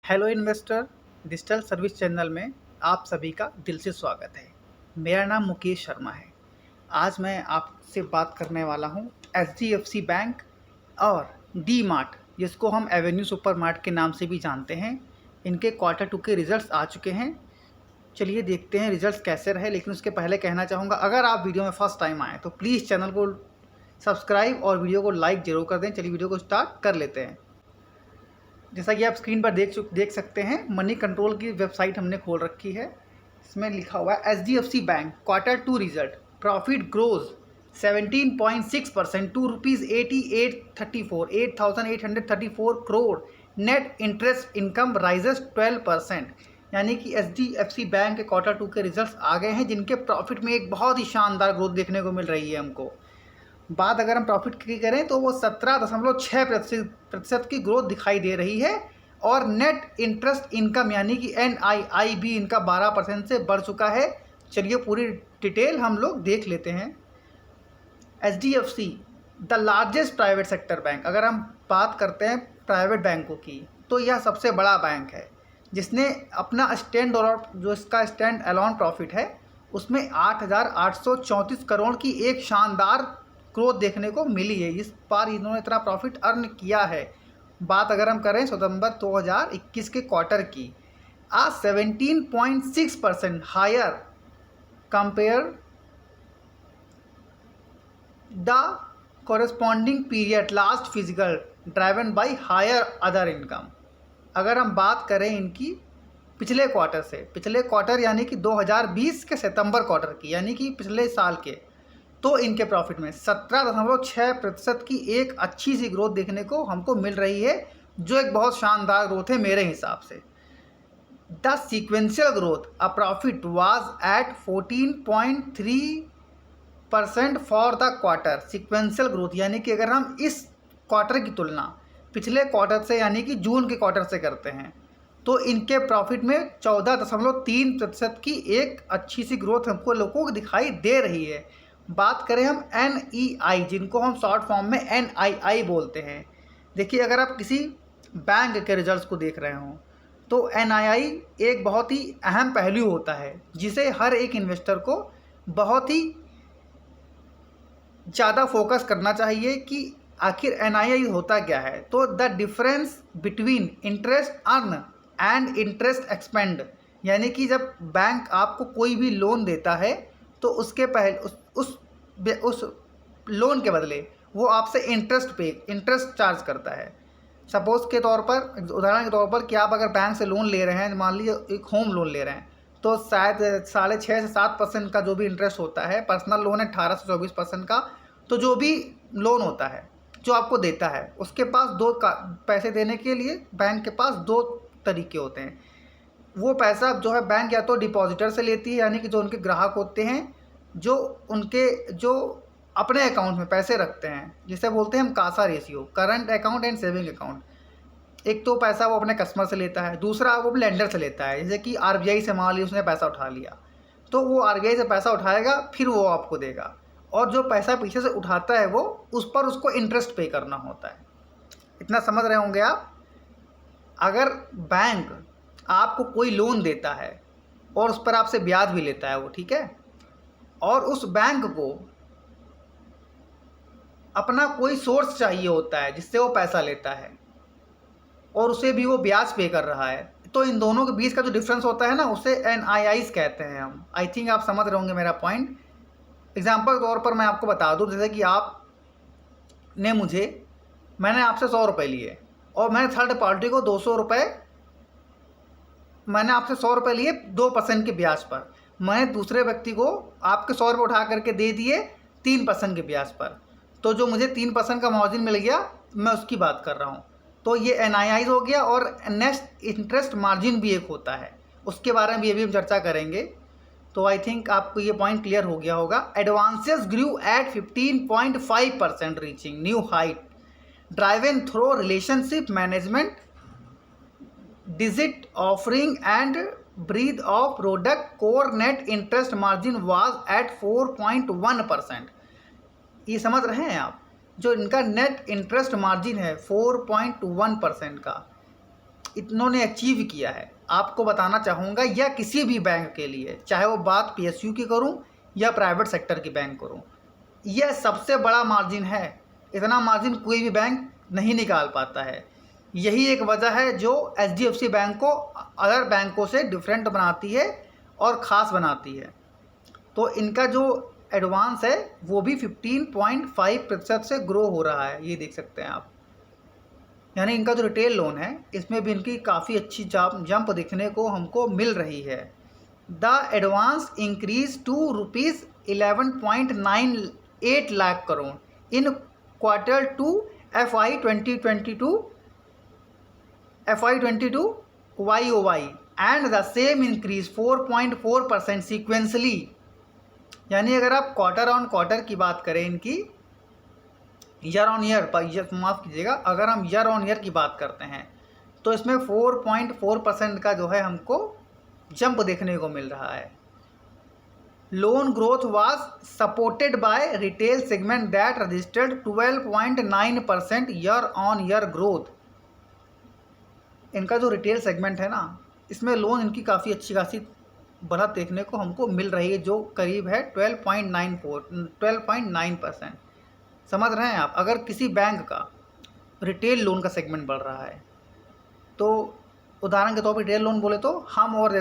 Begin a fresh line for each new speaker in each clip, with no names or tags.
Hello investor digital service channel में आप सभी का दिल से स्वागत है। मेरा नाम मुकेश शर्मा है। आज मैं आपसे बात करने वाला हूँ एचडीएफसी बैंक और डी मार्ट, जिसको हम एवेन्यू सुपर मार्ट के नाम से भी जानते हैं। इनके क्वार्टर टू के रिजल्ट्स आ चुके हैं। चलिए देखते हैं रिजल्ट्स कैसे रहे। लेकिन उसके पहले कहना चाहूँगा, अगर आप वीडियो में फर्स्ट टाइम आएँ तो प्लीज़ चैनल को सब्सक्राइब और वीडियो को लाइक ज़रूर कर दें। चलिए वीडियो को स्टार्ट कर लेते हैं। जैसा कि आप स्क्रीन पर देख सकते हैं, मनी कंट्रोल की वेबसाइट हमने खोल रखी है। इसमें लिखा हुआ है HDFC bank quarter two result, profit grows 17.6% to ₹8834 crore, net interest income rises 12%। यानी कि एचडीएफसी बैंक के क्वार्टर टू के रिजल्ट्स आ गए हैं, जिनके प्रॉफिट में एक बहुत ही शानदार ग्रोथ देखने को मिल रही है हमको। बात अगर हम प्रॉफिट की करें तो वो 17.6% की ग्रोथ दिखाई दे रही है। और नेट इंटरेस्ट इनकम यानी कि NII भी इनका 12% से बढ़ चुका है। चलिए पूरी डिटेल हम लोग देख लेते हैं। HDFC the largest private sector bank, अगर हम बात करते हैं प्राइवेट बैंकों की तो यह सबसे बड़ा बैंक है, जिसने अपना जो इसका स्टैंड अलोन प्रॉफिट है उसमें 8,834 करोड़ की एक शानदार ग्रोथ देखने को मिली है। इस बार इन्होंने इतना प्रॉफिट अर्न किया है। बात अगर हम करें सितंबर 2021 के क्वार्टर की, आज 17.6% higher compare the corresponding period last fiscal, driven by higher other income. अगर हम बात करें इनकी पिछले क्वार्टर यानी कि 2020 के सितंबर क्वार्टर की, यानी कि पिछले साल के, तो इनके प्रॉफिट में 17.6% की एक अच्छी सी ग्रोथ देखने को हमको मिल रही है, जो एक बहुत शानदार ग्रोथ है मेरे हिसाब से। The sequential growth a profit was at 14.3% for the quarter. Sequential growth यानी कि अगर हम इस क्वार्टर की तुलना पिछले क्वार्टर से यानी कि जून के क्वार्टर से करते हैं तो इनके प्रॉफिट में 14.3% की एक अच्छी सी ग्रोथ हमको लोगों को दिखाई दे रही है। बात करें हम NEI, जिनको हम शॉर्ट फॉर्म में NII बोलते हैं। देखिए, अगर आप किसी बैंक के रिजल्ट्स को देख रहे हों तो NII एक बहुत ही अहम पहलू होता है, जिसे हर एक इन्वेस्टर को बहुत ही ज़्यादा फोकस करना चाहिए कि आखिर NII होता क्या है। तो the difference between interest earn and interest expand, यानी कि जब बैंक आपको कोई भी लोन देता है तो उसके पहले उस लोन के बदले वो आपसे इंटरेस्ट चार्ज करता है। सपोज़ के तौर पर, उदाहरण के तौर पर, कि आप अगर बैंक से लोन ले रहे हैं, मान लीजिए एक होम लोन ले रहे हैं, तो शायद 6.5 से 7% का जो भी इंटरेस्ट होता है। पर्सनल लोन है 18 से 24% का। तो जो भी लोन होता है जो आपको देता है, उसके पास पैसे देने के लिए बैंक के पास दो तरीके होते हैं। वो पैसा जो है बैंक या तो डिपॉजिटर से लेती है, यानी कि जो उनके ग्राहक होते हैं, जो अपने अकाउंट में पैसे रखते हैं, जिसे बोलते हैं हम Kasa ratio, current account and saving account. एक तो पैसा वो अपने कस्टमर से लेता है, दूसरा वो लेंडर से लेता है। जैसे कि RBI से मान ली उसने पैसा उठा लिया, तो वो RBI से पैसा उठाएगा, फिर वो आपको देगा। और जो पैसा पीछे से उठाता है वो उस पर उसको इंटरेस्ट पे करना होता है। इतना समझ रहे होंगे आप। अगर बैंक आपको कोई लोन देता है और उस पर आपसे ब्याज भी लेता है वो, ठीक है, और उस बैंक को अपना कोई सोर्स चाहिए होता है जिससे वो पैसा लेता है, और उसे भी वो ब्याज पे कर रहा है, तो इन दोनों के बीच का जो डिफरेंस होता है ना, उसे NIIs कहते हैं हम। आई थिंक आप समझ रहे होंगे मेरा पॉइंट। एग्जाम्पल के तौर पर मैं आपको बता दूं, जैसे कि मैंने आपसे 100 रुपये लिए और मैंने थर्ड पार्टी को 200 रुपये, मैंने आपसे 100 रुपये लिए 2% के ब्याज पर। मैंने दूसरे व्यक्ति को आपके 100 रुपये उठा करके दे दिए 3% के ब्याज पर। तो जो मुझे 3% का मार्जिन मिल गया, मैं उसकी बात कर रहा हूँ। तो ये NII हो गया। और नेट इंटरेस्ट मार्जिन भी एक होता है, उसके बारे में भी अभी हम चर्चा करेंगे। तो आई थिंक आपको ये पॉइंट क्लियर हो गया होगा। Advances grew at 15.5%, reaching new height, driven through relationship management, digital offering and breadth of product. Core net interest margin was at 4.1%। ये समझ रहे हैं आप, जो इनका नेट इंटरेस्ट मार्जिन है 4.1% का, इन्होंने अचीव किया है आपको बताना चाहूँगा, या किसी भी बैंक के लिए, चाहे वो बात PSU की करूँ या प्राइवेट सेक्टर की बैंक करूँ, यह सबसे बड़ा मार्जिन है। इतना मार्जिन कोई भी बैंक नहीं निकाल पाता है। यही एक वजह है जो HDFC बैंक को अदर बैंकों से डिफरेंट बनाती है और ख़ास बनाती है। तो इनका जो एडवांस है वो भी 15.5% से ग्रो हो रहा है, ये देख सकते हैं आप। यानी इनका जो रिटेल लोन है इसमें भी इनकी काफ़ी अच्छी जंप देखने को हमको मिल रही है। The advance increase to ₹11.98 lakh crore in Q2 FY 2022 YOY and the same increase 4.4% sequentially. यानी अगर आप क्वार्टर ऑन क्वार्टर की बात करें, इनकी ईयर ऑन ईयर, माफ़ कीजिएगा, अगर हम ईयर ऑन ईयर की बात करते हैं तो इसमें 4.4% का जो है हमको जंप देखने को मिल रहा है। Loan growth was supported by retail segment that registered 12.9% year on year growth. इनका जो रिटेल सेगमेंट है ना, इसमें लोन इनकी काफ़ी अच्छी खासी बढ़त देखने को हमको मिल रही है, जो करीब है 12.9%। समझ रहे हैं आप? अगर किसी बैंक का रिटेल लोन का सेगमेंट बढ़ रहा है तो उदाहरण के तौर पर रिटेल लोन बोले तो हम और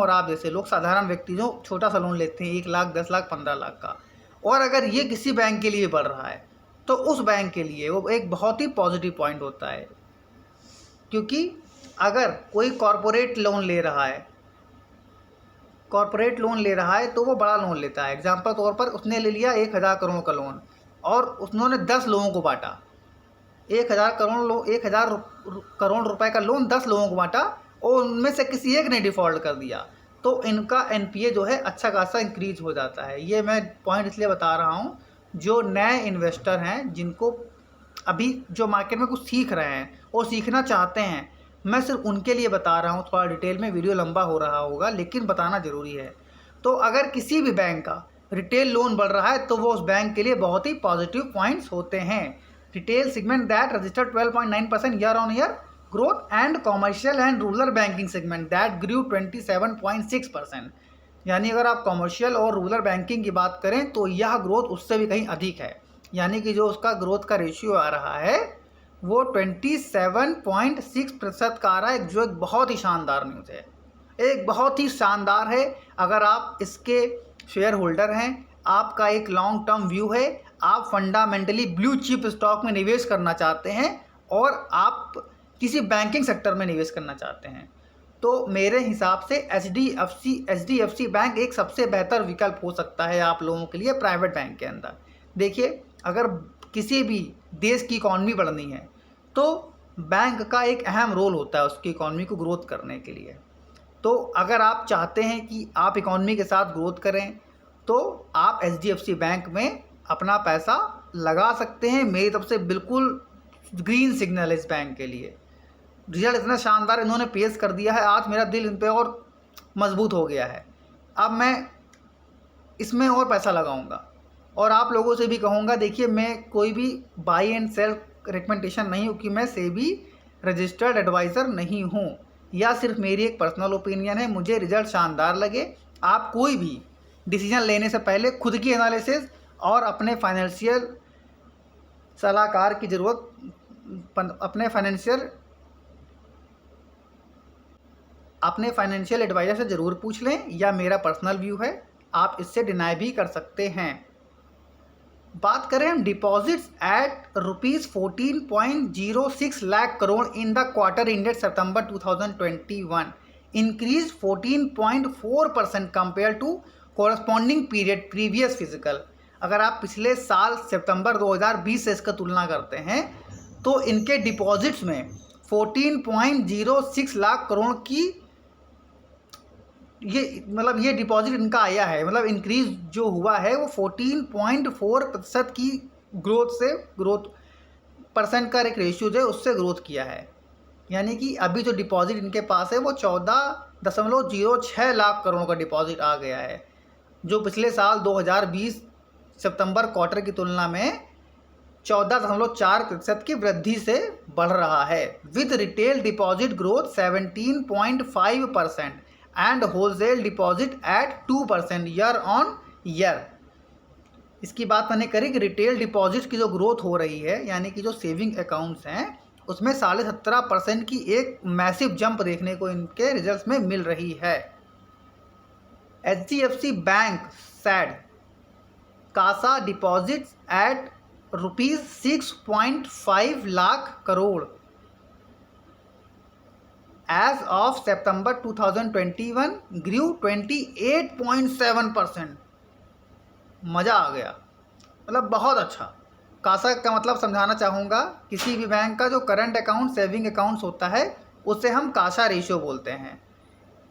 आप जैसे लोग, साधारण व्यक्ति जो छोटा सा लोन लेते हैं 1 लाख, 10 लाख, 15 लाख का, और अगर ये किसी बैंक के लिए बढ़ रहा है तो उस बैंक के लिए वो एक बहुत ही पॉजिटिव पॉइंट होता है। क्योंकि अगर कोई कॉरपोरेट लोन ले रहा है तो वो बड़ा लोन लेता है। एग्जाम्पल तौर पर उसने ले लिया 1000 करोड़ का लोन और उन्होंने 10 लोगों को बांटा। 1000 करोड़ रुपए का लोन 10 लोगों को बांटा और उनमें से किसी एक ने डिफ़ॉल्ट कर दिया तो इनका NPA जो है अच्छा खासा इंक्रीज हो जाता है। ये मैं पॉइंट इसलिए बता रहा हूँ, जो नए इन्वेस्टर हैं, जिनको अभी जो मार्केट में कुछ सीख रहे हैं और सीखना चाहते हैं, मैं सिर्फ उनके लिए बता रहा हूँ। थोड़ा डिटेल में वीडियो लंबा हो रहा होगा लेकिन बताना ज़रूरी है। तो अगर किसी भी बैंक का रिटेल लोन बढ़ रहा है तो वो उस बैंक के लिए बहुत ही पॉजिटिव पॉइंट्स होते हैं। Retail segment that registered 12.9% year on year growth and commercial and rural banking segment that grew 27.6%। यानी अगर आप कॉमर्शियल और रूरल बैंकिंग की बात करें तो यह ग्रोथ उससे भी कहीं अधिक है। यानी कि जो उसका ग्रोथ का रेशियो आ रहा है वो 27.6% का आ रहा है, जो एक बहुत ही शानदार न्यूज़ है, एक बहुत ही शानदार है। अगर आप इसके शेयर होल्डर हैं, आपका एक लॉन्ग टर्म व्यू है, आप फंडामेंटली ब्लू चिप स्टॉक में निवेश करना चाहते हैं और आप किसी बैंकिंग सेक्टर में निवेश करना चाहते हैं, तो मेरे हिसाब से HDFC बैंक एक सबसे बेहतर विकल्प हो सकता है आप लोगों के लिए प्राइवेट बैंक के अंदर। देखिए, अगर किसी भी देश की इकॉनमी बढ़नी है तो बैंक का एक अहम रोल होता है उसकी इकॉनमी को ग्रोथ करने के लिए। तो अगर आप चाहते हैं कि आप इकॉनमी के साथ ग्रोथ करें तो आप HDFC बैंक में अपना पैसा लगा सकते हैं। मेरी तरफ से बिल्कुल ग्रीन सिग्नल है इस बैंक के लिए। रिजल्ट इतना शानदार इन्होंने पेश कर दिया है, आज मेरा दिल इन पे और मजबूत हो गया है। अब मैं इसमें और पैसा लगाऊंगा और आप लोगों से भी कहूँगा, देखिए मैं कोई भी बाई एंड सेल रिकमेंडेशन नहीं हूँ कि मैं सेबी रजिस्टर्ड एडवाइज़र नहीं हूँ, या सिर्फ मेरी एक पर्सनल ओपिनियन है। मुझे रिजल्ट शानदार लगे। आप कोई भी डिसीजन लेने से पहले खुद की एनालिसिस और अपने फाइनेंशियल सलाहकार की ज़रूरत, अपने फाइनेंशियल एडवाइज़र से ज़रूर पूछ लें, या मेरा पर्सनल व्यू है, आप इससे डिनाई भी कर सकते हैं। बात करें हम deposits at ₹14.06 lakh crore in the quarter ended September 2021, increase 14.4% compare to corresponding period previous fiscal. अगर आप पिछले साल सितंबर 2020 से इसका तुलना करते हैं तो इनके डिपॉजिट्स में 14.06 लाख करोड़ की ये डिपॉजिट इनका आया है। मतलब इंक्रीज जो हुआ है वो 14.4% की ग्रोथ परसेंट का एक रेशियो जो है उससे ग्रोथ किया है। यानी कि अभी जो डिपॉजिट इनके पास है वो 14.06 लाख करोड़ का डिपॉजिट आ गया है, जो पिछले साल 2020 सितंबर क्वार्टर की तुलना में 14.4% की वृद्धि से बढ़ रहा है, with retail deposit growth 17.5% and wholesale deposit eight 2% year on year. इसकी बात मैंने करी कि रिटेल डिपॉजिट की जो ग्रोथ हो रही है, यानी कि जो सेविंग अकाउंट्स हैं उसमें 17.5% की एक मैसिव जंप देखने को इनके रिजल्ट्स में मिल रही है। HDFC bank said CASA deposits at ₹6.5 lakh crore as of September 2021 grew 28.7%। मज़ा आ गया, मतलब बहुत अच्छा। कासा का मतलब समझाना चाहूँगा, किसी भी बैंक का जो करंट अकाउंट सेविंग अकाउंट्स होता है उसे हम कासा रेशियो बोलते हैं।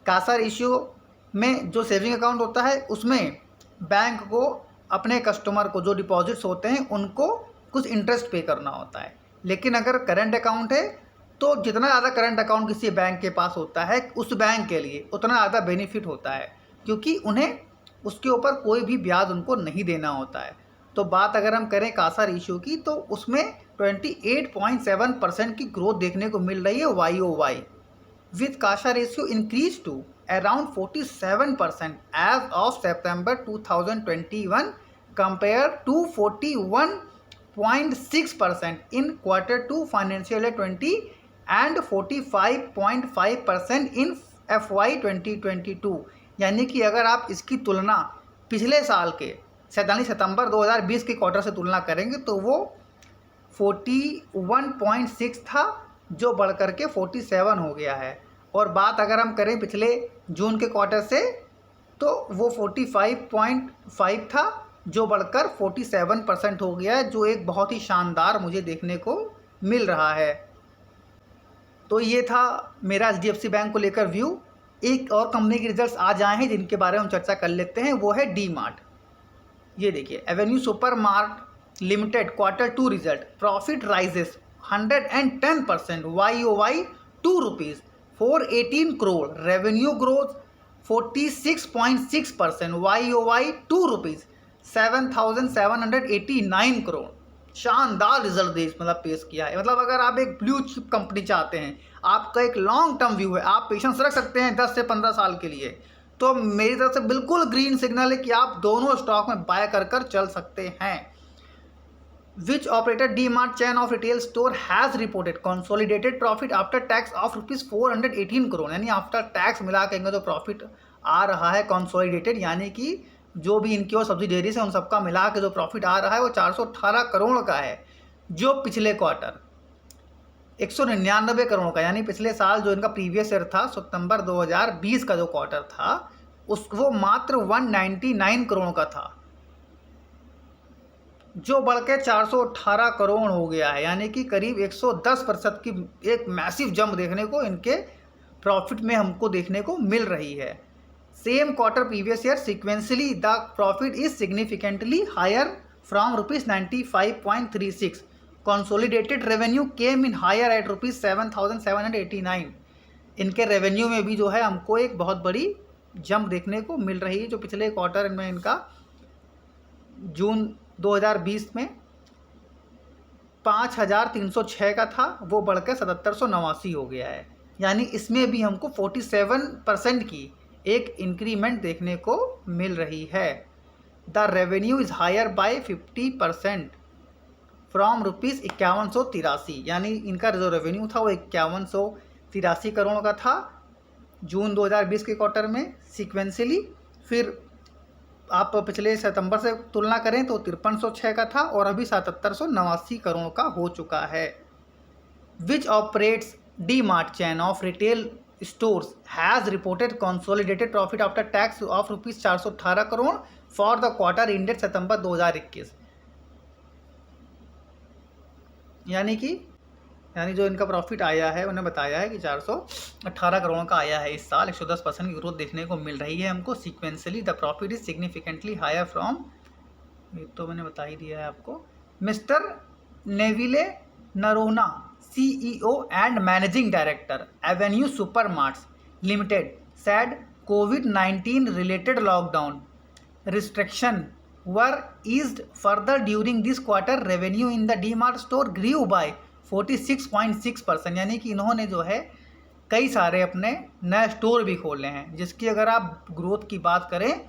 कासा रेशियो में जो सेविंग अकाउंट होता है उसमें बैंक को अपने कस्टमर को जो डिपॉजिट्स होते हैं उनको कुछ इंटरेस्ट पे करना होता है। लेकिन अगर करंट अकाउंट है तो जितना ज़्यादा करंट अकाउंट किसी बैंक के पास होता है उस बैंक के लिए उतना ज़्यादा बेनिफिट होता है, क्योंकि उन्हें उसके ऊपर कोई भी ब्याज उनको नहीं देना होता है। तो बात अगर हम करें कासा रेशियो की तो उसमें 28.7% की ग्रोथ देखने को मिल रही है YOY, with CASA ratio increase to around 47% as of September 2021 compared to 41.6% in Q2 financial year 20 and 45.5% in FY 2022। यानी कि अगर आप इसकी तुलना पिछले साल के 27 सितंबर 2020 के क्वार्टर से तुलना करेंगे तो वो 41.6 था, जो बढ़ कर के 47 हो गया है। और बात अगर हम करें पिछले जून के क्वार्टर से तो वो 45.5 था, जो बढ़कर 47% हो गया है, जो एक बहुत ही शानदार मुझे देखने को मिल रहा है। तो ये था मेरा HDFC बैंक को लेकर व्यू। एक और कंपनी के रिजल्ट्स आज आए हैं जिनके बारे में हम चर्चा कर लेते हैं, वो है डी मार्ट। ये देखिए, Avenue super mart limited Q2 result, profit rises 110% YOY ₹418 crore, revenue growth 46.6% YOY ₹7,789 crore. शानदार रिजल्ट मतलब पेश किया है। मतलब अगर आप एक ब्लू चिप कंपनी चाहते हैं, आपका एक लॉन्ग टर्म व्यू है, आप पेशेंस रख सकते हैं 10 से 15 साल के लिए, तो मेरी तरफ से बिल्कुल ग्रीन सिग्नल है कि आप दोनों स्टॉक में बाय कर चल सकते हैं। Which operator D-Mart chain of retail store has reported consolidated profit after tax of ₹418 crore, यानी आफ्टर टैक्स मिला के इनका जो प्रॉफिट आ रहा है कंसोलिडेटेड, यानी कि जो भी इनकी और सब्सिडीज है उन सबका मिला के जो प्रॉफिट आ रहा है वो 418 करोड़ का है, जो पिछले क्वार्टर 199 करोड़ का, यानी पिछले साल जो इनका प्रीवियस ईयर था सितंबर 2020 का जो क्वार्टर था उस वो मात्र 199 करोड़ का था, जो बढ़ के 418 करोड़ हो गया है। यानी कि करीब 110% की एक मैसिव जंप देखने को इनके प्रॉफिट में हमको देखने को मिल रही है। Same quarter previous year sequentially the profit is significantly higher from ₹95.36। Consolidated revenue came in higher at ₹7,789। इनके रेवेन्यू में भी जो है हमको एक बहुत बड़ी जंप देखने को मिल रही है, जो पिछले क्वार्टर में इनका जून 2020 में 5,306 का था, वो बढ़कर 7,789 हो गया है। यानी इसमें भी हमको 47% की एक इंक्रीमेंट देखने को मिल रही है। The revenue is higher by 50% from ₹5183, यानी इनका जो रेवेन्यू था वो 5183 करोड़ का था जून 2020 के क्वार्टर में सिक्वेंसली। फिर आप पिछले सितंबर से तुलना करें तो 5306 का था और अभी 7789 करोड़ का हो चुका है। Which operates D Mart chain of retail stores has reported consolidated profit after tax of ₹418 crore for the quarter ended September 2021। यानी जो इनका प्रॉफिट आया है उन्हें बताया है कि 418 करोड़ का आया है इस साल। 110% की ग्रोथ देखने को मिल रही है हमको। Sequentially the profit is significantly higher from, ये तो मैंने बता ही दिया है आपको। Mister Neville Noronha, CEO and managing director Avenue Supermarts Limited, said COVID-19 related lockdown restriction were eased further during this quarter, revenue in the DMart store grew by 46.6%, यानी कि इन्होंने जो है कई सारे अपने नए स्टोर भी खोले हैं, जिसकी अगर आप ग्रोथ की बात करें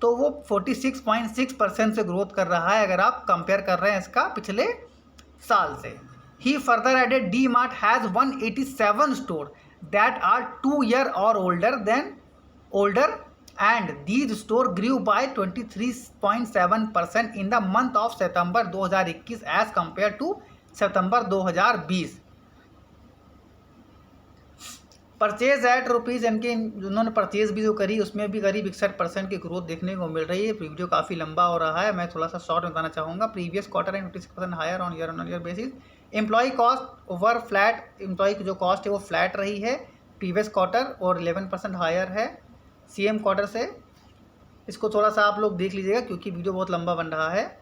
तो वो 46.6% से ग्रोथ कर रहा है अगर आप कंपेयर कर रहे हैं इसका पिछले साल से। He further added D Mart has 187 store that are 2 year और older and these store grew by 23.7% in the month of September 2021 as compared to September 2020। Purchase at rupees, इनके उन्होंने परचेज भी जो करी उसमें भी करीब 61% की ग्रोथ देखने को मिल रही है। वीडियो काफ़ी लंबा हो रहा है, मैं थोड़ा सा शॉर्ट में बताना चाहूँगा। Previous quarter and 56% higher on year basis. Employee cost over flat, employee की जो कॉस्ट है वो फ्लैट रही है प्रीवियस क्वार्टर और 11% हायर है सेम क्वार्टर से। इसको थोड़ा सा आप लोग देख लीजिएगा क्योंकि वीडियो बहुत लंबा बन रहा है।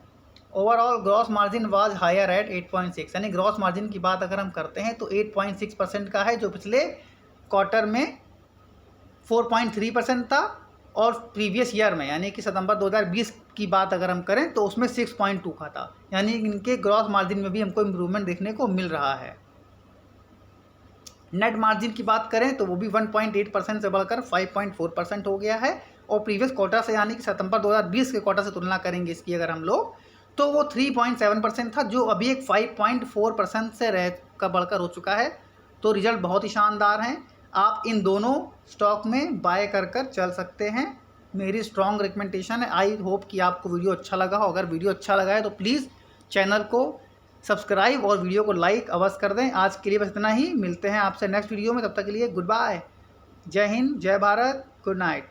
Overall gross margin was higher at 8.6, यानी ग्रॉस मार्जिन की बात अगर हम करते हैं तो 8.6% का है, जो पिछले क्वार्टर में 4.3% था और प्रीवियस ईयर में यानी कि सितंबर 2020 की बात अगर हम करें तो उसमें 6.2 का था, यानी इनके ग्रॉस मार्जिन में भी हमको इम्प्रूवमेंट देखने को मिल रहा है। नेट मार्जिन की बात करें तो वो भी 1.8% से बढ़कर 5.4% हो गया है और प्रीवियस क्वार्टर से यानी कि सितंबर 2020 के क्वार्टर से तुलना करेंगे इसकी अगर हम लोग तो वो 3.7% था, जो अभी एक 5.4% से रह कर बढ़कर हो चुका है। तो रिजल्ट बहुत ही शानदार हैं। आप इन दोनों स्टॉक में बाय कर चल सकते हैं, मेरी स्ट्रॉन्ग रिकमेंडेशन है। आई होप कि आपको वीडियो अच्छा लगा हो। अगर वीडियो अच्छा लगा है तो प्लीज़ चैनल को सब्सक्राइब और वीडियो को लाइक अवश्य कर दें। आज के लिए बस इतना ही, मिलते हैं आपसे नेक्स्ट वीडियो में, तब तक के लिए गुड बाय। जय हिंद, जय भारत, गुड नाइट।